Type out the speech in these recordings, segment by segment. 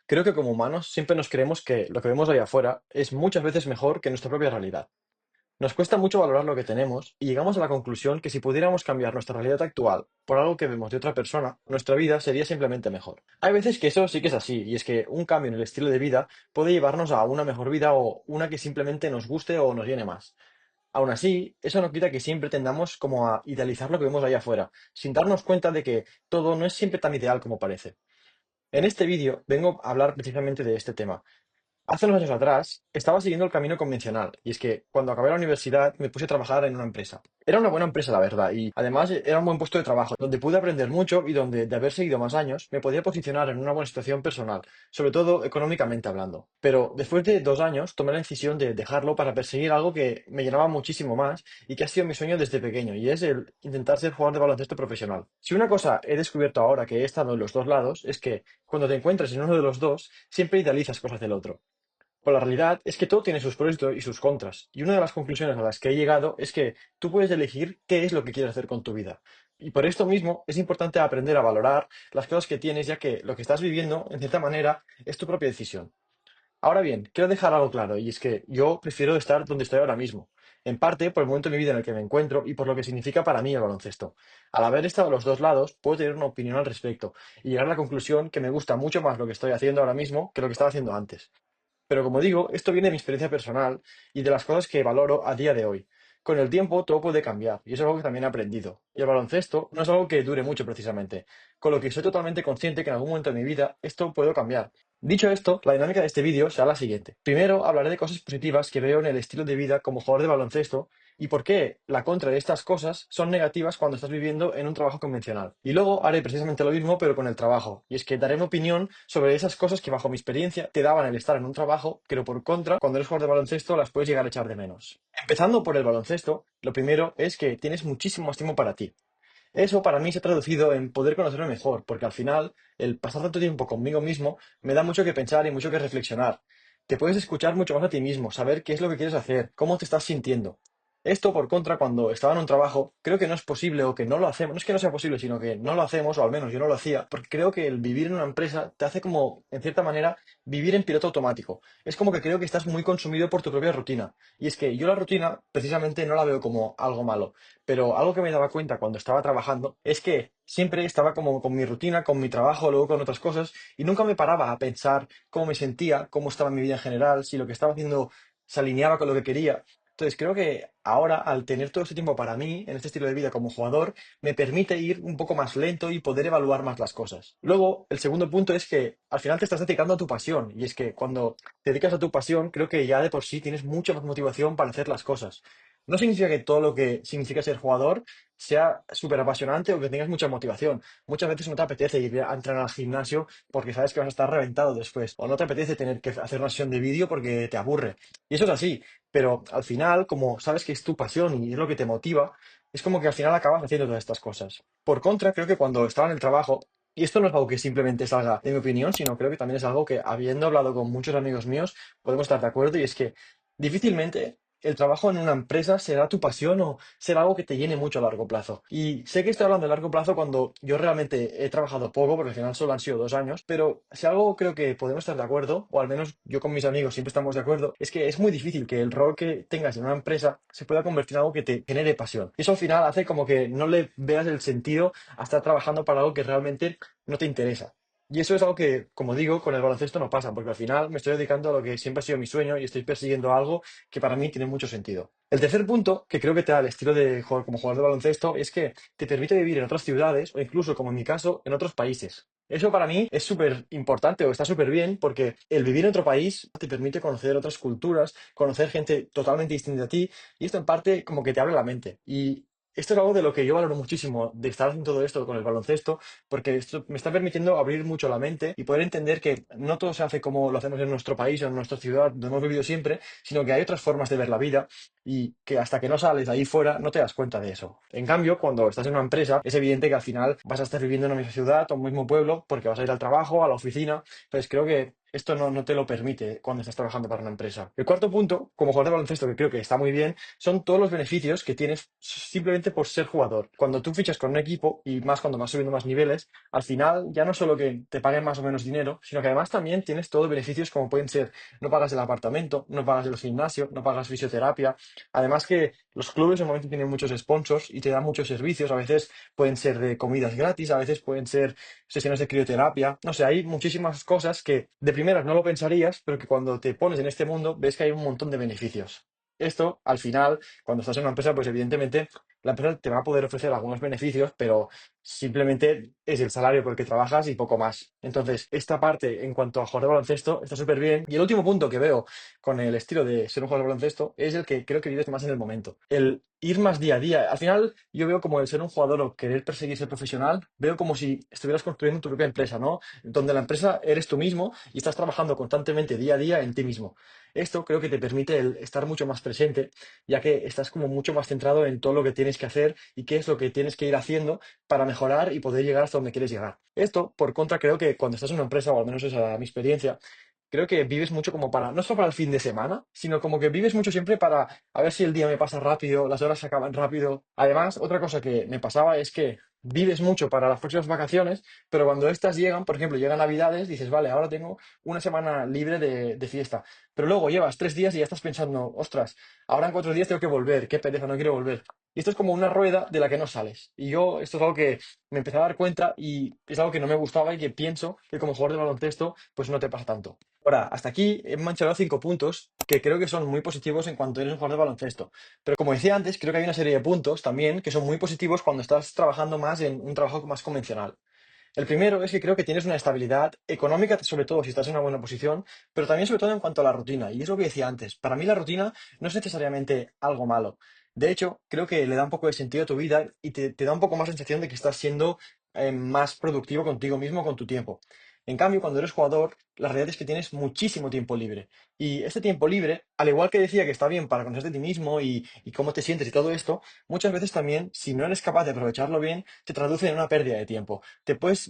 Creo que como humanos siempre nos creemos que lo que vemos ahí afuera es muchas veces mejor que nuestra propia realidad. Nos cuesta mucho valorar lo que tenemos y llegamos a la conclusión que si pudiéramos cambiar nuestra realidad actual por algo que vemos de otra persona, nuestra vida sería simplemente mejor. Hay veces que eso sí que es así, y es que un cambio en el estilo de vida puede llevarnos a una mejor vida o una que simplemente nos guste o nos llene más. Aún así, eso no quita que siempre tendamos como a idealizar lo que vemos ahí afuera, sin darnos cuenta de que todo no es siempre tan ideal como parece. En este vídeo vengo a hablar precisamente de este tema. Hace unos años atrás estaba siguiendo el camino convencional, y es que cuando acabé la universidad me puse a trabajar en una empresa. Era una buena empresa, la verdad, y además era un buen puesto de trabajo, donde pude aprender mucho y donde, de haber seguido más años, me podía posicionar en una buena situación personal, sobre todo económicamente hablando. Pero después de 2 años tomé la decisión de dejarlo para perseguir algo que me llenaba muchísimo más y que ha sido mi sueño desde pequeño, y es el intentar ser jugador de baloncesto profesional. Si una cosa he descubierto ahora que he estado en los dos lados, es que cuando te encuentras en uno de los dos, siempre idealizas cosas del otro. Pues la realidad es que todo tiene sus pros y sus contras. Y una de las conclusiones a las que he llegado es que tú puedes elegir qué es lo que quieres hacer con tu vida. Y por esto mismo es importante aprender a valorar las cosas que tienes, ya que lo que estás viviendo, en cierta manera, es tu propia decisión. Ahora bien, quiero dejar algo claro, y es que yo prefiero estar donde estoy ahora mismo. En parte por el momento de mi vida en el que me encuentro y por lo que significa para mí el baloncesto. Al haber estado a los dos lados, puedo tener una opinión al respecto y llegar a la conclusión que me gusta mucho más lo que estoy haciendo ahora mismo que lo que estaba haciendo antes. Pero como digo, esto viene de mi experiencia personal y de las cosas que valoro a día de hoy. Con el tiempo todo puede cambiar y eso es algo que también he aprendido. Y el baloncesto no es algo que dure mucho precisamente, con lo que soy totalmente consciente que en algún momento de mi vida esto puede cambiar. Dicho esto, la dinámica de este vídeo será la siguiente. Primero hablaré de cosas positivas que veo en el estilo de vida como jugador de baloncesto y por qué la contra de estas cosas son negativas cuando estás viviendo en un trabajo convencional. Y luego haré precisamente lo mismo pero con el trabajo. Y es que daré mi opinión sobre esas cosas que bajo mi experiencia te daban el estar en un trabajo, pero por contra, cuando eres jugador de baloncesto las puedes llegar a echar de menos. Empezando por el baloncesto, lo primero es que tienes muchísimo más tiempo para ti. Eso para mí se ha traducido en poder conocerme mejor, porque al final el pasar tanto tiempo conmigo mismo me da mucho que pensar y mucho que reflexionar. Te puedes escuchar mucho más a ti mismo, saber qué es lo que quieres hacer, cómo te estás sintiendo. Esto, por contra, cuando estaba en un trabajo, creo que no es posible o que no lo hacemos. No es que no sea posible, sino que no lo hacemos, o al menos yo no lo hacía, porque creo que el vivir en una empresa te hace como, en cierta manera, vivir en piloto automático. Es como que creo que estás muy consumido por tu propia rutina. Y es que yo la rutina, precisamente, no la veo como algo malo. Pero algo que me daba cuenta cuando estaba trabajando es que siempre estaba como con mi rutina, con mi trabajo, luego con otras cosas, y nunca me paraba a pensar cómo me sentía, cómo estaba mi vida en general, si lo que estaba haciendo se alineaba con lo que quería. Entonces creo que ahora, al tener todo este tiempo para mí, en este estilo de vida como jugador, me permite ir un poco más lento y poder evaluar más las cosas. Luego, el segundo punto es que al final te estás dedicando a tu pasión, y es que cuando te dedicas a tu pasión, creo que ya de por sí tienes mucha más motivación para hacer las cosas. No significa que todo lo que significa ser jugador sea súper apasionante o que tengas mucha motivación. Muchas veces no te apetece ir a entrenar al gimnasio porque sabes que vas a estar reventado después. O no te apetece tener que hacer una sesión de vídeo porque te aburre. Y eso es así. Pero al final, como sabes que es tu pasión y es lo que te motiva, es como que al final acabas haciendo todas estas cosas. Por contra, creo que cuando estaba en el trabajo, y esto no es algo que simplemente salga de mi opinión, sino creo que también es algo que, habiendo hablado con muchos amigos míos, podemos estar de acuerdo, y es que difícilmente el trabajo en una empresa será tu pasión o será algo que te llene mucho a largo plazo. Y sé que estoy hablando de largo plazo cuando yo realmente he trabajado poco, porque al final solo han sido 2 años, pero si algo creo que podemos estar de acuerdo, o al menos yo con mis amigos siempre estamos de acuerdo, es que es muy difícil que el rol que tengas en una empresa se pueda convertir en algo que te genere pasión. Y eso al final hace como que no le veas el sentido a estar trabajando para algo que realmente no te interesa. Y eso es algo que, como digo, con el baloncesto no pasa, porque al final me estoy dedicando a lo que siempre ha sido mi sueño y estoy persiguiendo algo que para mí tiene mucho sentido. El tercer punto, que creo que te da el estilo de jugar como jugador de baloncesto, es que te permite vivir en otras ciudades o incluso, como en mi caso, en otros países. Eso para mí es súper importante o está súper bien porque el vivir en otro país te permite conocer otras culturas, conocer gente totalmente distinta a ti y esto en parte como que te abre la mente. Y esto es algo de lo que yo valoro muchísimo de estar haciendo todo esto con el baloncesto, porque esto me está permitiendo abrir mucho la mente y poder entender que no todo se hace como lo hacemos en nuestro país o en nuestra ciudad, donde hemos vivido siempre, sino que hay otras formas de ver la vida y que hasta que no sales de ahí fuera no te das cuenta de eso. En cambio, cuando estás en una empresa, es evidente que al final vas a estar viviendo en una misma ciudad o un mismo pueblo porque vas a ir al trabajo, a la oficina. Entonces creo que Esto no te lo permite cuando estás trabajando para una empresa. El cuarto punto, como jugador de baloncesto, que creo que está muy bien, son todos los beneficios que tienes simplemente por ser jugador. Cuando tú fichas con un equipo, y más cuando vas subiendo más niveles, al final ya no solo que te paguen más o menos dinero, sino que además también tienes todos los beneficios como pueden ser, no pagas el apartamento, no pagas el gimnasio, no pagas fisioterapia. Además que los clubes normalmente tienen muchos sponsors y te dan muchos servicios. A veces pueden ser de comidas gratis, a veces pueden ser sesiones de crioterapia. No sé, hay muchísimas cosas que de primeras no lo pensarías, pero que cuando te pones en este mundo ves que hay un montón de beneficios. Esto, al final, cuando estás en una empresa, pues evidentemente la empresa te va a poder ofrecer algunos beneficios, pero simplemente es el salario por el que trabajas y poco más. Entonces, esta parte en cuanto a jugar de baloncesto está súper bien. Y el último punto que veo con el estilo de ser un jugador de baloncesto es el que creo que vives más en el momento. El ir más día a día. Al final, yo veo como el ser un jugador o querer perseguir ser profesional, veo como si estuvieras construyendo tu propia empresa, ¿no? Donde la empresa eres tú mismo y estás trabajando constantemente día a día en ti mismo. Esto creo que te permite el estar mucho más presente, ya que estás como mucho más centrado en todo lo que tienes que hacer y qué es lo que tienes que ir haciendo para mejorar y poder llegar hasta donde quieres llegar. Esto, por contra, creo que cuando estás en una empresa, o al menos esa es mi experiencia, creo que vives mucho como para, no solo para el fin de semana, sino como que vives mucho siempre para a ver si el día me pasa rápido, las horas se acaban rápido. Además, otra cosa que me pasaba es que vives mucho para las próximas vacaciones, pero cuando estas llegan, por ejemplo, llegan Navidades, dices, vale, ahora tengo una semana libre de fiesta. Pero luego llevas 3 días y ya estás pensando, ostras, ahora en 4 días tengo que volver, qué pereza, no quiero volver. Y esto es como una rueda de la que no sales. Y yo, esto es algo que me empecé a dar cuenta y es algo que no me gustaba y que pienso que como jugador de baloncesto, pues no te pasa tanto. Ahora, hasta aquí he mencionado 5 puntos que creo que son muy positivos en cuanto eres un jugador de baloncesto. Pero como decía antes, creo que hay una serie de puntos también que son muy positivos cuando estás trabajando más en un trabajo más convencional. El primero es que creo que tienes una estabilidad económica, sobre todo si estás en una buena posición, pero también sobre todo en cuanto a la rutina. Y es lo que decía antes. Para mí la rutina no es necesariamente algo malo. De hecho, creo que le da un poco de sentido a tu vida y te da un poco más la sensación de que estás siendo más productivo contigo mismo con tu tiempo. En cambio, cuando eres jugador, la realidad es que tienes muchísimo tiempo libre. Y este tiempo libre, al igual que decía que está bien para conocerte a ti mismo y cómo te sientes y todo esto, muchas veces también, si no eres capaz de aprovecharlo bien, te traduce en una pérdida de tiempo.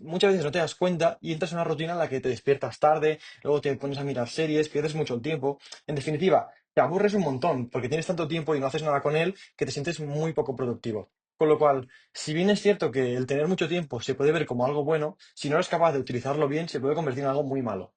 Muchas veces no te das cuenta y entras en una rutina en la que te despiertas tarde, luego te pones a mirar series, pierdes mucho el tiempo. En definitiva, te aburres un montón porque tienes tanto tiempo y no haces nada con él que te sientes muy poco productivo. Con lo cual, si bien es cierto que el tener mucho tiempo se puede ver como algo bueno, si no eres capaz de utilizarlo bien, se puede convertir en algo muy malo.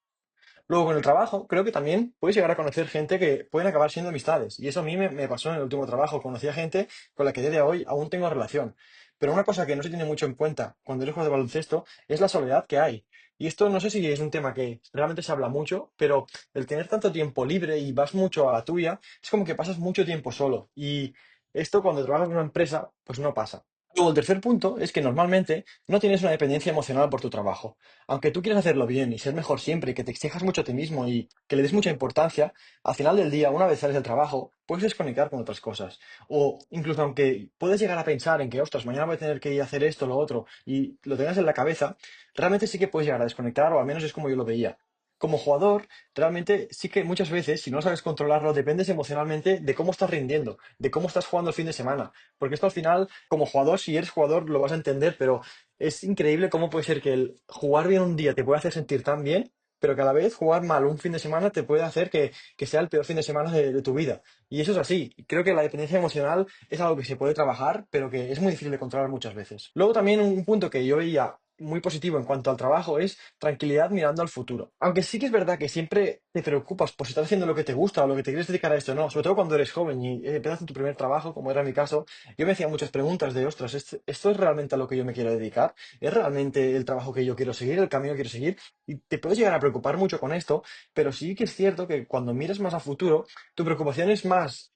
Luego, con el trabajo, creo que también puedes llegar a conocer gente que pueden acabar siendo amistades. Y eso a mí me pasó en el último trabajo. Conocí a gente con la que a día de hoy aún tengo relación. Pero una cosa que no se tiene mucho en cuenta cuando eres jugador de baloncesto es la soledad que hay. Y esto no sé si es un tema que realmente se habla mucho, pero el tener tanto tiempo libre y vas mucho a la tuya, es como que pasas mucho tiempo solo. Y esto cuando trabajas en una empresa, pues no pasa. Luego, el tercer punto es que normalmente no tienes una dependencia emocional por tu trabajo. Aunque tú quieras hacerlo bien y ser mejor siempre y que te exijas mucho a ti mismo y que le des mucha importancia, al final del día, una vez sales del trabajo, puedes desconectar con otras cosas. O incluso aunque puedes llegar a pensar en que, ostras, mañana voy a tener que ir a hacer esto, lo otro, y lo tengas en la cabeza, realmente sí que puedes llegar a desconectar, o al menos es como yo lo veía. Como jugador, realmente sí que muchas veces, si no sabes controlarlo, dependes emocionalmente de cómo estás rindiendo, de cómo estás jugando el fin de semana. Porque esto al final, como jugador, si eres jugador, lo vas a entender, pero es increíble cómo puede ser que el jugar bien un día te puede hacer sentir tan bien, pero que a la vez jugar mal un fin de semana te puede hacer que sea el peor fin de semana de tu vida. Y eso es así. Creo que la dependencia emocional es algo que se puede trabajar, pero que es muy difícil de controlar muchas veces. Luego también un punto que yo veía muy positivo en cuanto al trabajo es tranquilidad mirando al futuro. Aunque sí que es verdad que siempre te preocupas por si estás haciendo lo que te gusta o lo que te quieres dedicar a esto, no, sobre todo cuando eres joven y empiezas en tu primer trabajo, como era mi caso, yo me hacía muchas preguntas de, ostras, ¿esto es realmente a lo que yo me quiero dedicar? ¿Es realmente el trabajo que yo quiero seguir, el camino que quiero seguir? Y te puedes llegar a preocupar mucho con esto, pero sí que es cierto que cuando miras más a futuro, tu preocupación es más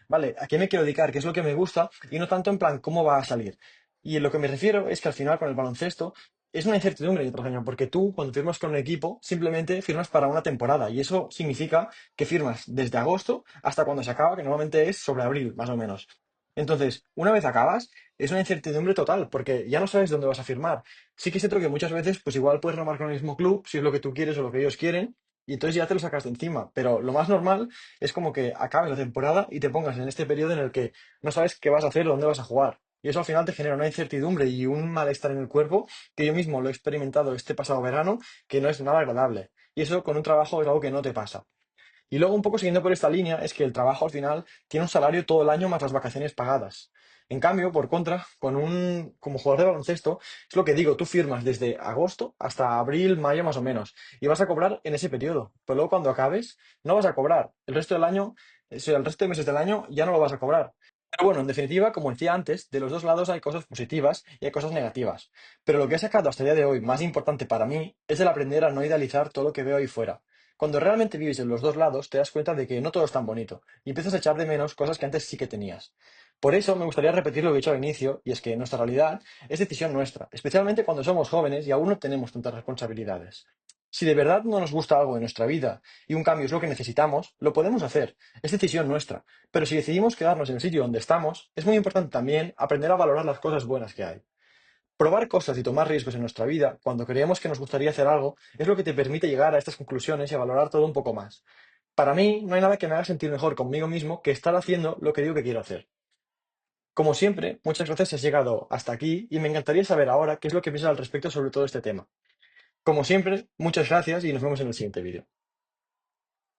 vale, ¿a qué me quiero dedicar? ¿Qué es lo que me gusta? Y no tanto en plan, ¿cómo va a salir? Y en lo que me refiero es que al final con el baloncesto es una incertidumbre de otro año, porque tú cuando firmas con un equipo simplemente firmas para una temporada y eso significa que firmas desde agosto hasta cuando se acaba, que normalmente es sobre abril, más o menos. Entonces, una vez acabas, es una incertidumbre total, porque ya no sabes dónde vas a firmar. Sí que es cierto que muchas veces, pues igual puedes renovar con el mismo club, si es lo que tú quieres o lo que ellos quieren, y entonces ya te lo sacas de encima. Pero lo más normal es como que acabe la temporada y te pongas en este periodo en el que no sabes qué vas a hacer o dónde vas a jugar. Y eso al final te genera una incertidumbre y un malestar en el cuerpo que yo mismo lo he experimentado este pasado verano, que no es nada agradable. y eso con un trabajo es algo que no te pasa. Y luego, un poco siguiendo por esta línea, es que el trabajo al final tiene un salario todo el año más las vacaciones pagadas. En cambio, por contra, como jugador de baloncesto, es lo que digo, tú firmas desde agosto hasta abril, mayo más o menos, y vas a cobrar en ese periodo. Pero luego cuando acabes, no vas a cobrar. El resto del año, o sea, el resto de meses del año ya no lo vas a cobrar. Pero bueno, en definitiva, como decía antes, de los dos lados hay cosas positivas y hay cosas negativas. Pero lo que he sacado hasta el día de hoy más importante para mí es el aprender a no idealizar todo lo que veo ahí fuera. Cuando realmente vives en los dos lados, te das cuenta de que no todo es tan bonito y empiezas a echar de menos cosas que antes sí que tenías. Por eso me gustaría repetir lo que he dicho al inicio, y es que nuestra realidad es decisión nuestra, especialmente cuando somos jóvenes y aún no tenemos tantas responsabilidades. Si de verdad no nos gusta algo en nuestra vida y un cambio es lo que necesitamos, lo podemos hacer, es decisión nuestra. Pero si decidimos quedarnos en el sitio donde estamos, es muy importante también aprender a valorar las cosas buenas que hay. Probar cosas y tomar riesgos en nuestra vida, cuando creemos que nos gustaría hacer algo, es lo que te permite llegar a estas conclusiones y a valorar todo un poco más. Para mí, no hay nada que me haga sentir mejor conmigo mismo que estar haciendo lo que digo que quiero hacer. Como siempre, muchas gracias si has llegado hasta aquí y me encantaría saber ahora qué es lo que piensas al respecto sobre todo este tema. Como siempre, muchas gracias y nos vemos en el siguiente vídeo.